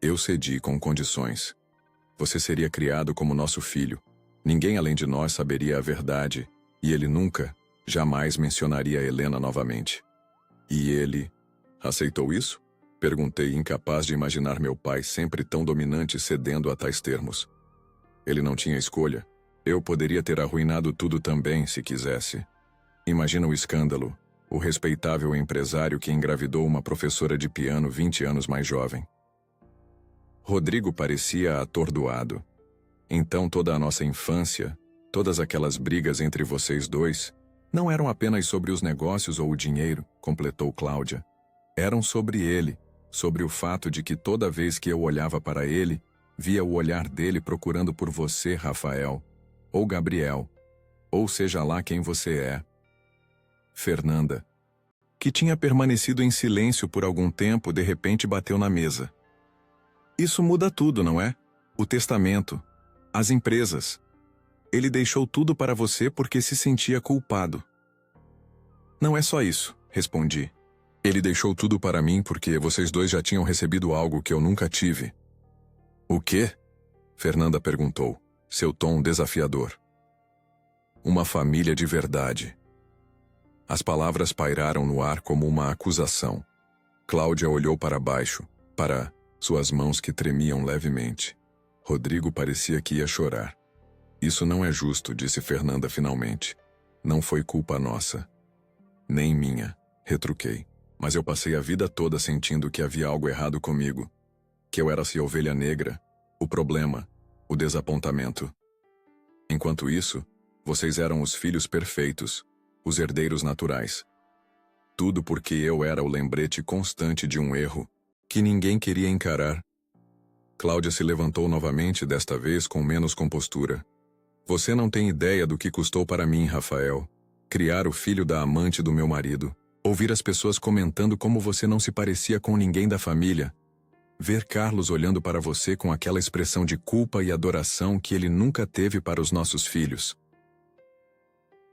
Eu cedi com condições. Você seria criado como nosso filho. Ninguém além de nós saberia a verdade, e ele nunca, jamais mencionaria Helena novamente. E ele aceitou isso? Perguntei, incapaz de imaginar meu pai sempre tão dominante cedendo a tais termos. Ele não tinha escolha. Eu poderia ter arruinado tudo também, se quisesse. Imagina o escândalo. O respeitável empresário que engravidou uma professora de piano 20 anos mais jovem. Rodrigo parecia atordoado. Então toda a nossa infância, todas aquelas brigas entre vocês dois, não eram apenas sobre os negócios ou o dinheiro, completou Cláudia. Eram sobre ele, sobre o fato de que toda vez que eu olhava para ele, via o olhar dele procurando por você, Rafael, ou Gabriel, ou seja lá quem você é. Fernanda, que tinha permanecido em silêncio por algum tempo, de repente bateu na mesa. Isso muda tudo, não é? O testamento, as empresas. Ele deixou tudo para você porque se sentia culpado. Não é só isso, respondi. Ele deixou tudo para mim porque vocês dois já tinham recebido algo que eu nunca tive. O quê? Fernanda perguntou, seu tom desafiador. Uma família de verdade. As palavras pairaram no ar como uma acusação. Cláudia olhou para baixo, para suas mãos que tremiam levemente. Rodrigo parecia que ia chorar. Isso não é justo, disse Fernanda finalmente. Não foi culpa nossa. Nem minha, retruquei. Mas eu passei a vida toda sentindo que havia algo errado comigo. Que eu era a ovelha negra, o problema, o desapontamento. Enquanto isso, vocês eram os filhos perfeitos, os herdeiros naturais. Tudo porque eu era o lembrete constante de um erro que ninguém queria encarar. Cláudia se levantou novamente, desta vez com menos compostura. Você não tem ideia do que custou para mim, Rafael, criar o filho da amante do meu marido. Ouvir as pessoas comentando como você não se parecia com ninguém da família. Ver Carlos olhando para você com aquela expressão de culpa e adoração que ele nunca teve para os nossos filhos.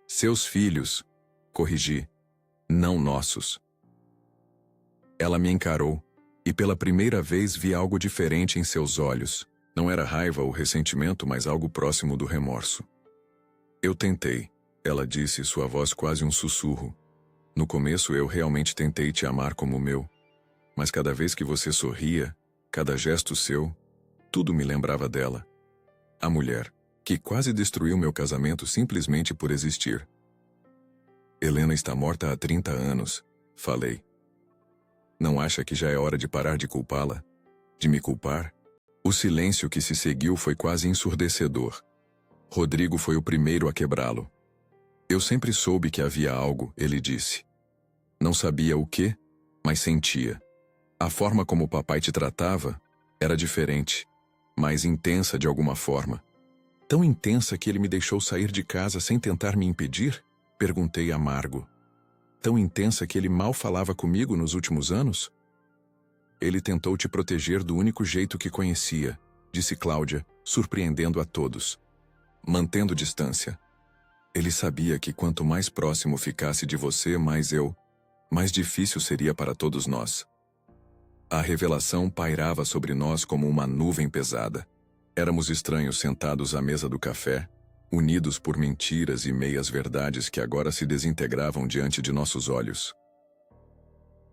Seus filhos, corrigi, não nossos. Ela me encarou, e pela primeira vez vi algo diferente em seus olhos. Não era raiva ou ressentimento, mas algo próximo do remorso. Eu tentei, ela disse, sua voz quase um sussurro. No começo eu realmente tentei te amar como meu, mas cada vez que você sorria, cada gesto seu, tudo me lembrava dela. A mulher, que quase destruiu meu casamento simplesmente por existir. Helena está morta há 30 anos, falei. Não acha que já é hora de parar de culpá-la? De me culpar? O silêncio que se seguiu foi quase ensurdecedor. Rodrigo foi o primeiro a quebrá-lo. Eu sempre soube que havia algo, ele disse. Não sabia o que, mas sentia. A forma como o papai te tratava era diferente, mais intensa de alguma forma. Tão intensa que ele me deixou sair de casa sem tentar me impedir? Perguntei amargo. Tão intensa que ele mal falava comigo nos últimos anos? Ele tentou te proteger do único jeito que conhecia, disse Cláudia, surpreendendo a todos. Mantendo distância. Ele sabia que quanto mais próximo ficasse de você, mais difícil seria para todos nós. A revelação pairava sobre nós como uma nuvem pesada. Éramos estranhos sentados à mesa do café, unidos por mentiras e meias-verdades que agora se desintegravam diante de nossos olhos.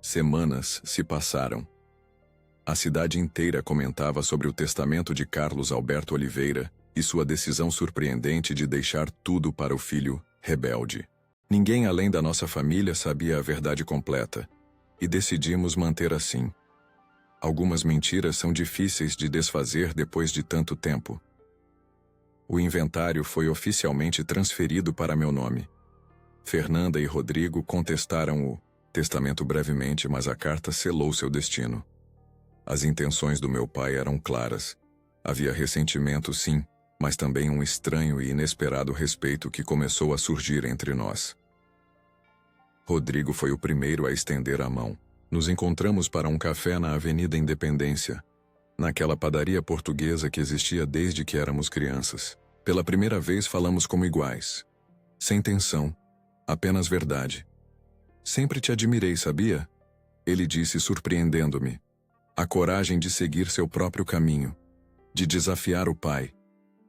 Semanas se passaram. A cidade inteira comentava sobre o testamento de Carlos Alberto Oliveira e sua decisão surpreendente de deixar tudo para o filho rebelde. Ninguém além da nossa família sabia a verdade completa, e decidimos manter assim. Algumas mentiras são difíceis de desfazer depois de tanto tempo. O inventário foi oficialmente transferido para meu nome. Fernanda e Rodrigo contestaram o testamento brevemente, mas a carta selou seu destino. As intenções do meu pai eram claras. Havia ressentimento, sim, mas também um estranho e inesperado respeito que começou a surgir entre nós. Rodrigo foi o primeiro a estender a mão. Nos encontramos para um café na Avenida Independência, naquela padaria portuguesa que existia desde que éramos crianças. Pela primeira vez falamos como iguais. Sem tensão, apenas verdade. Sempre te admirei, sabia? Ele disse, surpreendendo-me. A coragem de seguir seu próprio caminho, de desafiar o pai.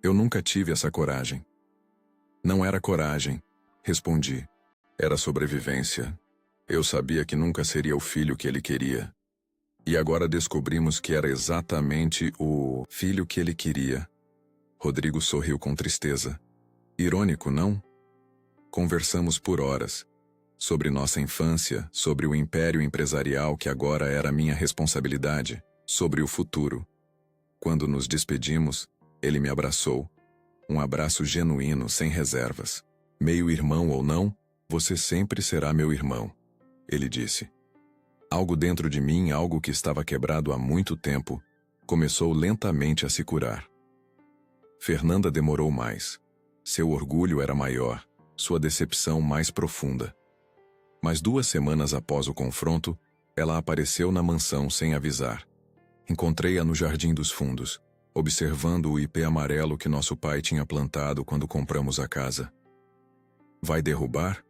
Eu nunca tive essa coragem. Não era coragem, respondi. Era sobrevivência. Eu sabia que nunca seria o filho que ele queria. E agora descobrimos que era exatamente o filho que ele queria. Rodrigo sorriu com tristeza. Irônico, não? Conversamos por horas. Sobre nossa infância, sobre o império empresarial que agora era minha responsabilidade, sobre o futuro. Quando nos despedimos, ele me abraçou. Um abraço genuíno, sem reservas. Meio irmão ou não, você sempre será meu irmão, ele disse. Algo dentro de mim, algo que estava quebrado há muito tempo, começou lentamente a se curar. Fernanda demorou mais. Seu orgulho era maior, sua decepção mais profunda. Mas 2 semanas após o confronto, ela apareceu na mansão sem avisar. Encontrei-a no Jardim dos Fundos, observando o ipê amarelo que nosso pai tinha plantado quando compramos a casa. Vai derrubar?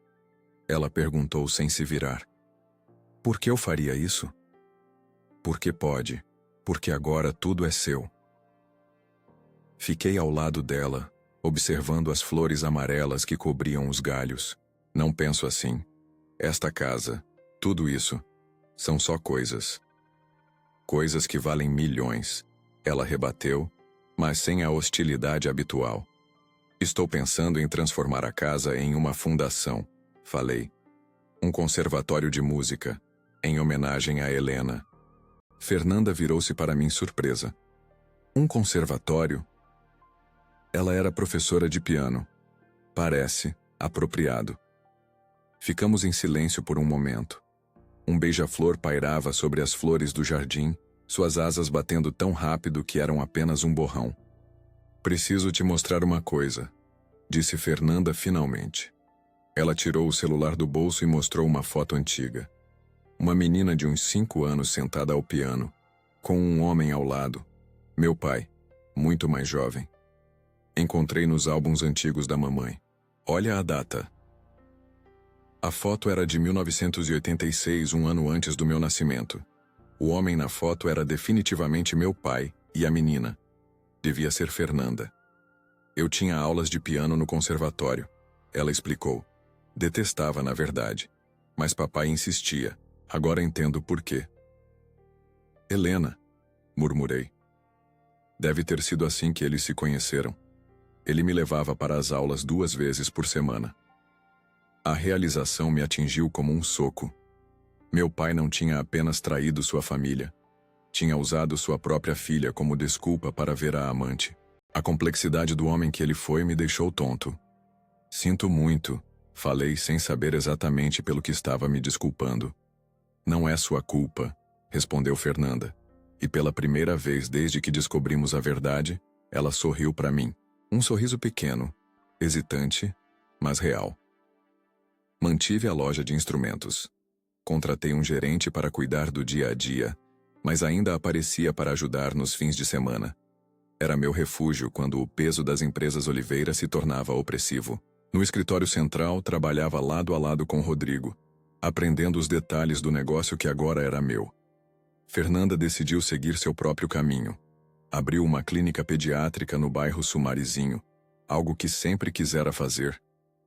Ela perguntou sem se virar. Por que eu faria isso? Porque pode, porque agora tudo é seu. Fiquei ao lado dela, observando as flores amarelas que cobriam os galhos. Não penso assim. Esta casa, tudo isso, são só coisas. Coisas que valem milhões. Ela rebateu, mas sem a hostilidade habitual. Estou pensando em transformar a casa em uma fundação, falei. Um conservatório de música, em homenagem a Helena. Fernanda virou-se para mim surpresa. Um conservatório? Ela era professora de piano. Parece apropriado. Ficamos em silêncio por um momento. Um beija-flor pairava sobre as flores do jardim, suas asas batendo tão rápido que eram apenas um borrão. Preciso te mostrar uma coisa, disse Fernanda finalmente. Ela tirou o celular do bolso e mostrou uma foto antiga. Uma menina de uns 5 anos sentada ao piano, com um homem ao lado. Meu pai, muito mais jovem. Encontrei nos álbuns antigos da mamãe. Olha a data. A foto era de 1986, um ano antes do meu nascimento. O homem na foto era definitivamente meu pai, e a menina devia ser Fernanda. Eu tinha aulas de piano no conservatório. Ela explicou. Detestava, na verdade. Mas papai insistia. Agora entendo por quê. Helena, murmurei. Deve ter sido assim que eles se conheceram. Ele me levava para as aulas 2 vezes por semana. A realização me atingiu como um soco. Meu pai não tinha apenas traído sua família. Tinha usado sua própria filha como desculpa para ver a amante. A complexidade do homem que ele foi me deixou tonto. Sinto muito, Falei sem saber exatamente pelo que estava me desculpando. Não é sua culpa, respondeu Fernanda. E pela primeira vez desde que descobrimos a verdade, ela sorriu para mim. Um sorriso pequeno, hesitante, mas real. Mantive a loja de instrumentos. Contratei um gerente para cuidar do dia a dia, mas ainda aparecia para ajudar nos fins de semana. Era meu refúgio quando o peso das empresas Oliveira se tornava opressivo. No escritório central, trabalhava lado a lado com Rodrigo, aprendendo os detalhes do negócio que agora era meu. Fernanda decidiu seguir seu próprio caminho. Abriu uma clínica pediátrica no bairro Sumarizinho, algo que sempre quisera fazer,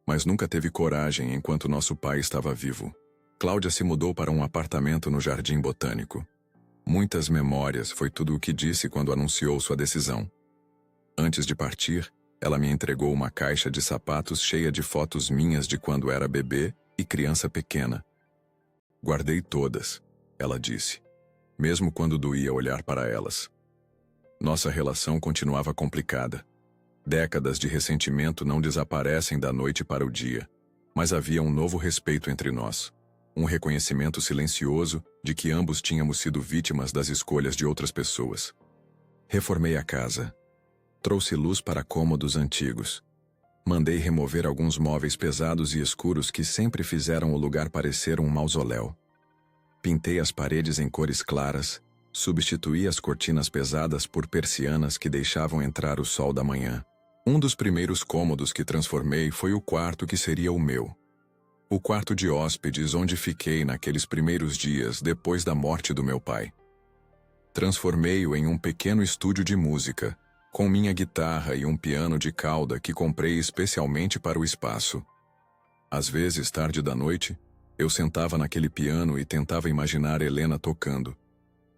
mas nunca teve coragem enquanto nosso pai estava vivo. Cláudia se mudou para um apartamento no Jardim Botânico. Muitas memórias foi tudo o que disse quando anunciou sua decisão. Antes de partir, ela me entregou uma caixa de sapatos cheia de fotos minhas de quando era bebê e criança pequena. Guardei todas, ela disse, mesmo quando doía olhar para elas. Nossa relação continuava complicada. Décadas de ressentimento não desaparecem da noite para o dia, mas havia um novo respeito entre nós. Um reconhecimento silencioso de que ambos tínhamos sido vítimas das escolhas de outras pessoas. Reformei a casa. Trouxe luz para cômodos antigos. Mandei remover alguns móveis pesados e escuros que sempre fizeram o lugar parecer um mausoléu. Pintei as paredes em cores claras, substituí as cortinas pesadas por persianas que deixavam entrar o sol da manhã. Um dos primeiros cômodos que transformei foi o quarto que seria o meu. O quarto de hóspedes onde fiquei naqueles primeiros dias depois da morte do meu pai. Transformei-o em um pequeno estúdio de música, com minha guitarra e um piano de cauda que comprei especialmente para o espaço. Às vezes, tarde da noite, eu sentava naquele piano e tentava imaginar Helena tocando.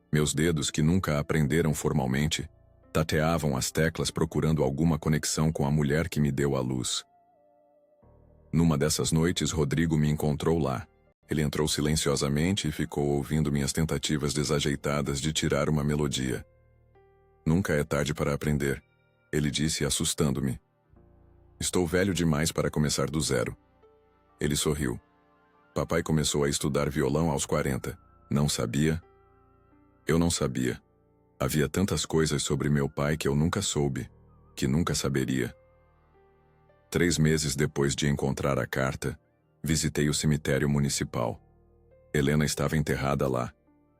Meus dedos, que nunca aprenderam formalmente, tateavam as teclas procurando alguma conexão com a mulher que me deu a luz. Numa dessas noites, Rodrigo me encontrou lá. Ele entrou silenciosamente e ficou ouvindo minhas tentativas desajeitadas de tirar uma melodia. Nunca é tarde para aprender, ele disse, assustando-me. Estou velho demais para começar do zero. Ele sorriu. Papai começou a estudar violão aos 40. Não sabia? Eu não sabia. Havia tantas coisas sobre meu pai que eu nunca soube, que nunca saberia. 3 meses depois de encontrar a carta, visitei o cemitério municipal. Helena estava enterrada lá,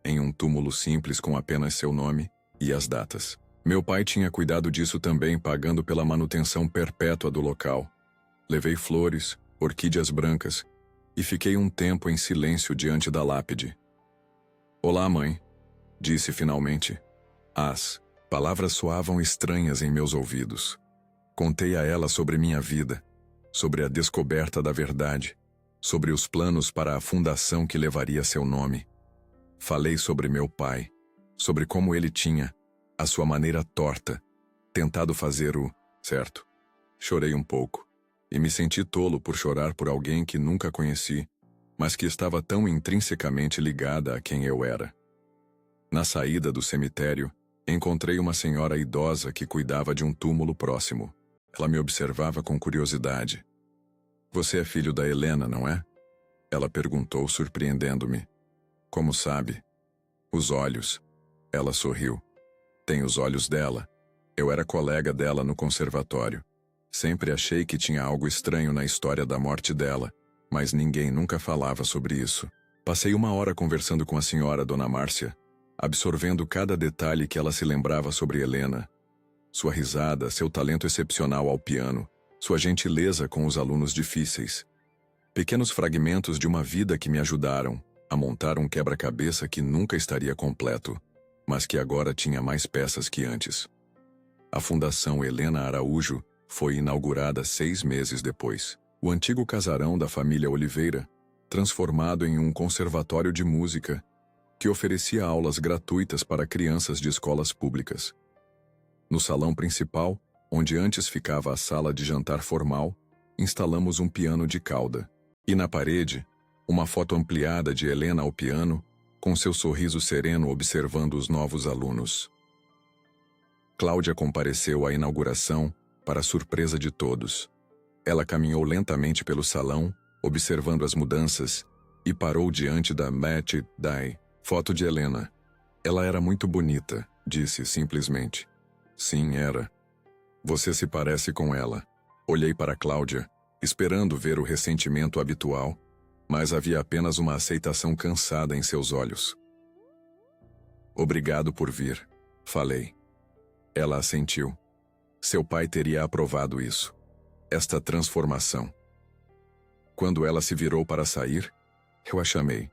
em um túmulo simples com apenas seu nome e as datas. Meu pai tinha cuidado disso também, pagando pela manutenção perpétua do local. Levei flores, orquídeas brancas, e fiquei um tempo em silêncio diante da lápide. Olá, mãe, disse finalmente. As palavras soavam estranhas em meus ouvidos. Contei a ela sobre minha vida, sobre a descoberta da verdade, sobre os planos para a fundação que levaria seu nome. Falei sobre meu pai, sobre como ele tinha, à sua maneira torta, tentado fazer o certo. Chorei um pouco, e me senti tolo por chorar por alguém que nunca conheci, mas que estava tão intrinsecamente ligada a quem eu era. Na saída do cemitério, encontrei uma senhora idosa que cuidava de um túmulo próximo. Ela me observava com curiosidade. Você é filho da Helena, não é? Ela perguntou, surpreendendo-me. Como sabe? Os olhos. Ela sorriu. Tem os olhos dela. Eu era colega dela no conservatório. Sempre achei que tinha algo estranho na história da morte dela, mas ninguém nunca falava sobre isso. Passei 1 hora conversando com a senhora Dona Márcia, absorvendo cada detalhe que ela se lembrava sobre Helena. Sua risada, seu talento excepcional ao piano, sua gentileza com os alunos difíceis. Pequenos fragmentos de uma vida que me ajudaram a montar um quebra-cabeça que nunca estaria completo, mas que agora tinha mais peças que antes. A Fundação Helena Araújo foi inaugurada 6 meses depois. O antigo casarão da família Oliveira, transformado em um conservatório de música, que oferecia aulas gratuitas para crianças de escolas públicas. No salão principal, onde antes ficava a sala de jantar formal, instalamos um piano de cauda. E na parede, uma foto ampliada de Helena ao piano, com seu sorriso sereno observando os novos alunos. Cláudia compareceu à inauguração, para surpresa de todos. Ela caminhou lentamente pelo salão, observando as mudanças, e parou diante da Match Die, foto de Helena. Ela era muito bonita, disse simplesmente. Sim, era. Você se parece com ela. Olhei para Cláudia, esperando ver o ressentimento habitual, mas havia apenas uma aceitação cansada em seus olhos. Obrigado por vir, falei. Ela assentiu. Seu pai teria aprovado isso. Esta transformação. Quando ela se virou para sair, eu a chamei.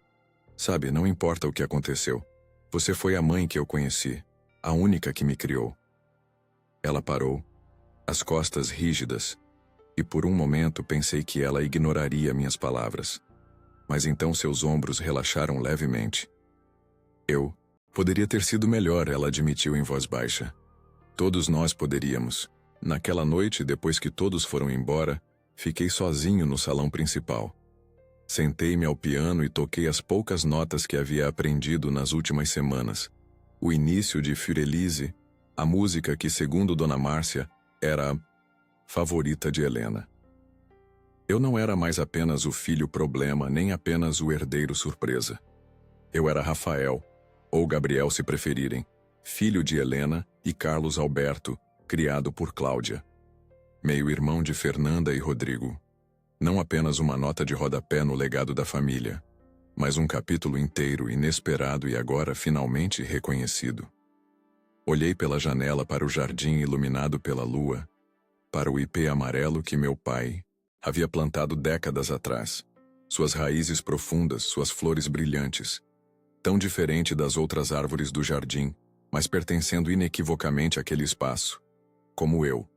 Sabe, não importa o que aconteceu. Você foi a mãe que eu conheci, a única que me criou. Ela parou, as costas rígidas, e por um momento pensei que ela ignoraria minhas palavras. Mas então seus ombros relaxaram levemente. Poderia ter sido melhor, ela admitiu em voz baixa. Todos nós poderíamos. Naquela noite, depois que todos foram embora, fiquei sozinho no salão principal. Sentei-me ao piano e toquei as poucas notas que havia aprendido nas últimas semanas. O início de Fiorelise, a música que, segundo Dona Márcia, era a favorita de Helena. Eu não era mais apenas o filho problema, nem apenas o herdeiro surpresa. Eu era Rafael, ou Gabriel se preferirem, filho de Helena e Carlos Alberto, criado por Cláudia. Meio-irmão de Fernanda e Rodrigo. Não apenas uma nota de rodapé no legado da família, mas um capítulo inteiro inesperado e agora finalmente reconhecido. Olhei pela janela para o jardim iluminado pela lua, para o ipê amarelo que meu pai havia plantado décadas atrás, suas raízes profundas, suas flores brilhantes, tão diferente das outras árvores do jardim, mas pertencendo inequivocamente àquele espaço, como eu.